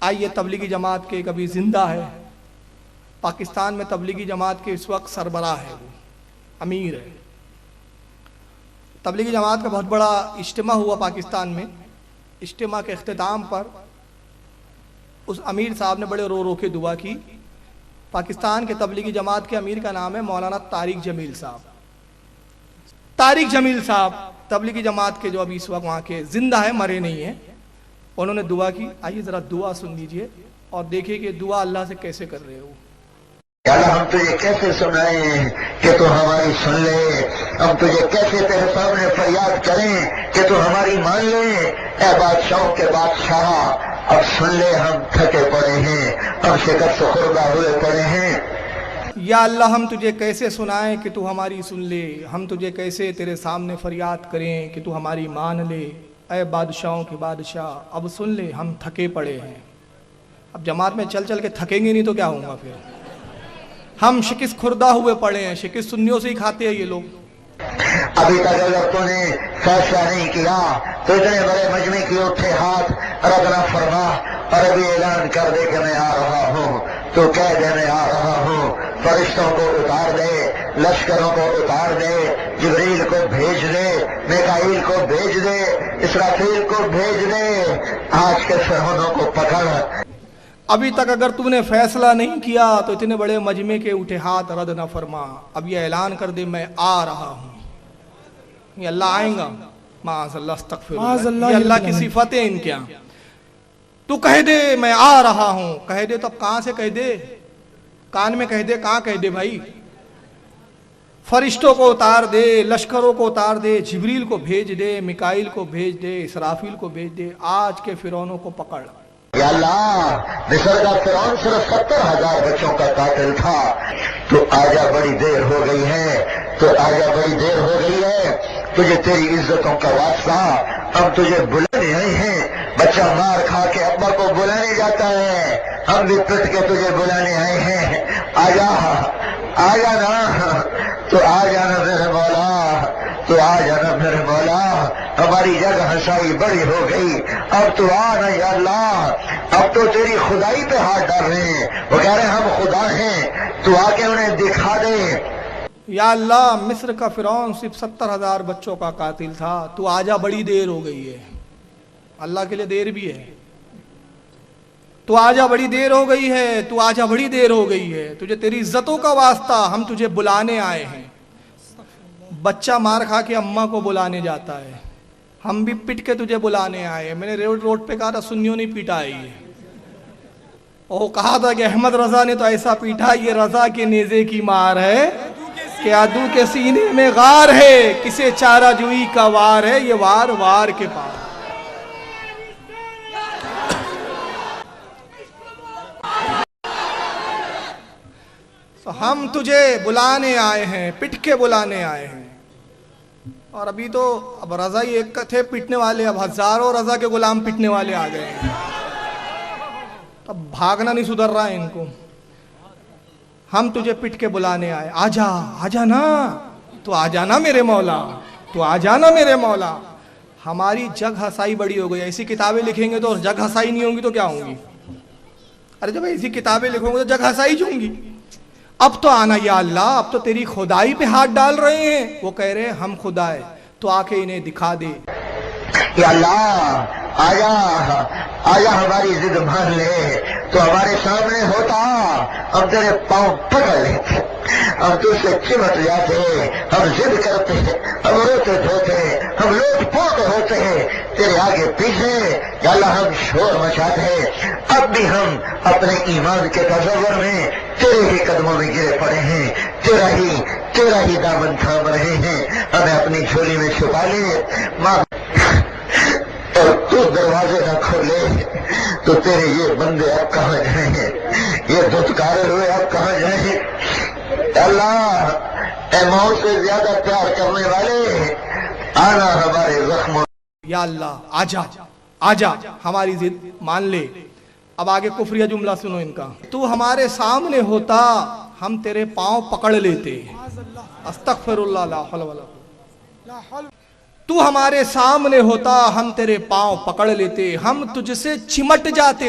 آئیے تبلیغی جماعت کے کبھی زندہ ہے پاکستان میں، تبلیغی جماعت کے اس وقت سربراہ ہے، وہ امیر ہے۔ تبلیغی جماعت کا بہت بڑا اجتماع ہوا پاکستان میں، اجتماع کے اختتام پر اس امیر صاحب نے بڑے رو رو کے دعا کی۔ پاکستان کے تبلیغی جماعت کے امیر کا نام ہے مولانا طارق جمیل صاحب۔ طارق جمیل صاحب تبلیغی جماعت کے جو ابھی اس وقت وہاں کے زندہ ہے، مرے نہیں ہیں، انہوں نے دعا کی۔ آئیے ذرا دعا سن لیجئے اور دیکھیے کہ دعا اللہ سے کیسے کر رہے ہو۔ یا اللہ ہم تجھے کیسے سنائیں کہ تو ہماری سن لے، ہم تجھے کیسے تیرے سامنے فریاد کریں کہ تو ہماری مان لے۔ اے بادشاہوں کے بادشاہ اب سن لے، ہم تھکے پڑے ہیں، ہم شکست خوردہ ہوئے پڑے ہیں۔ یا اللہ ہم تجھے کیسے سنائیں کہ تو ہماری سن لے، ہم تجھے کیسے تیرے سامنے فریاد کریں کہ تو ہماری مان لے۔ اے بادشاہوں کے بادشاہ اب سن لے، ہم تھکے پڑے ہیں۔ اب جماعت میں چل چل کے تھکیں گے نہیں تو کیا ہوں گا پھر؟ ہم شکست خوردہ ہوئے پڑے ہیں، شکست سنیوں سے ہی کھاتے ہیں یہ لوگ۔ ابھی تک اگر تو نے فیصلہ نہیں کیا تو اتنے بڑے مجمع کی اٹھے ہاتھ رد نہ فرما اور ابھی اعلان کر دے کہ میں آ رہا ہوں، تو کہہ دے میں آ رہا ہوں۔ فرشتوں کو اتار دے، لشکروں کو اتار دے، جبریل کو بھیج دے، میکائیل کو بھیج دے، اسرافیل کو بھیج دے، آج کے فرعونوں کو پکڑ۔ ابھی تک اگر تم نے فیصلہ نہیں کیا تو اتنے بڑے مجمع کے اٹھے ہاتھ رد نہ فرما، اب یہ اعلان کر دے میں آ رہا ہوں۔ یہ اللہ آئیں گا، معاذ اللہ استغفر اللہ، یہ اللہ کی صفاتیں ان کے ہاں۔ تو کہہ دے میں آ رہا ہوں، کہہ دے تو اب کہاں سے کہہ دے؟ کان میں کہہ دے، کہاں کہہ دے بھائی؟ فرشتوں کو اتار دے، لشکروں کو اتار دے، جبریل کو بھیج دے، میکائیل کو بھیج دے، اسرافیل کو بھیج دے، آج کے فرعونوں کو پکڑ۔ یا اللہ مصر کا فرعون صرف 70,000 بچوں کا قاتل تھا، تو آجا بڑی دیر ہو گئی ہے، تو آجا بڑی دیر ہو گئی ہے، تجھے تیری عزتوں کا واسطہ، ہم تجھے بلانے آئے ہیں۔ بچہ مار کھا کے ابا کو بلانے جاتا ہے، ہم بھی پٹ کے تجھے بلانے آئے ہیں، آجا آجا نا، تو آ جانا میرے مولا، تو آ جانا میرے مولا، ہماری جگ ہنسائی بڑی ہو گئی، اب تو آنا یا اللہ، اب تو تیری خدائی پہ ہاتھ ڈال رہے ہیں، وہ کہہ رہے ہیں ہم خدا ہیں، تو آ کے انہیں دکھا دے۔ یا اللہ مصر کا فرعون صرف 70,000 بچوں کا قاتل تھا، تو آجا بڑی دیر ہو گئی ہے۔ اللہ کے لیے دیر بھی ہے، تو آجا بڑی دیر ہو گئی ہے، تو آجا بڑی دیر ہو گئی ہے، تجھے تیری عزتوں کا واسطہ ہم تجھے بلانے آئے ہیں۔ بچہ مار کھا کے اماں کو بلانے جاتا ہے، ہم بھی پٹ کے تجھے بلانے آئے ہیں۔ میں نے روڈ پہ کہا تھا سنیوں نہیں پیٹا ہے یہ، وہ کہا تھا کہ احمد رضا نے تو ایسا پیٹا، یہ رضا کے نیزے کی مار ہے کہ عدو کے سینے میں غار ہے، کسے چارہ جوئی کا وار ہے، یہ وار وار کے پار۔ ہم تجھے بلانے آئے ہیں، پٹ کے بلانے آئے ہیں۔ اور ابھی تو اب رضا ہی ایک تھے پٹنے والے، اب ہزاروں رضا کے غلام پٹنے والے آ گئے ہیں، اب بھاگنا نہیں سدھر رہا ہے ان کو۔ ہم تجھے پٹ کے بلانے آئے، آجا آجا نا، تو آ جانا میرے مولا، تو آ جانا میرے مولا۔ ہماری جگ ہسائی بڑی ہو گئی، ایسی کتابیں لکھیں گے تو جگ ہسائی نہیں ہوں گی تو کیا ہوں گی؟ ارے جب ایسی کتابیں لکھوں گے تو جگ ہسائی جو ہوں گی۔ اب تو آنا یا اللہ، اب تو تیری خدائی پہ ہاتھ ڈال رہے ہیں، وہ کہہ رہے ہیں ہم خدا ہے، تو آ کے انہیں دکھا دے۔ یا اللہ آیا آیا ہماری ضد مان لے، تو ہمارے سامنے ہوتا ہم تیرے پاؤں پکڑ لیتے، ہم تجھ سے چمٹ جاتے، ہم ضد کرتے، ہم روتے دھوتے، ہم لوٹ پوٹ ہوتے تیرے آگے پیچھے۔ یا اللہ ہم شور مچاتے، اب بھی ہم اپنے ایمان کے تصور میں تیرے ہی قدموں میں گرے پڑے ہیں، تیرا ہی دامن تھام رہے ہیں، ہمیں اپنی جھولی میں چھپا لے ماں، اور تو دروازے نہ کھولے تو تیرے یہ بندے اب کہاں جائیں، یہ دھتکارے ہوئے اب کہاں جائیں۔ اللہ اے موت سے زیادہ پیار کرنے والے، آنا ہمارے زخموں۔ یا اللہ آجا آجا ہماری ضد مان لے۔ اب آگے کفریہ جملہ سنو ان کا، تو ہمارے سامنے ہوتا ہم تیرے پاؤں پکڑ لیتے۔ استغفر اللہ لا حول ولا قوت۔ تو ہمارے سامنے ہوتا ہم تیرے پاؤں پکڑ لیتے، ہم تجھ سے چمٹ جاتے۔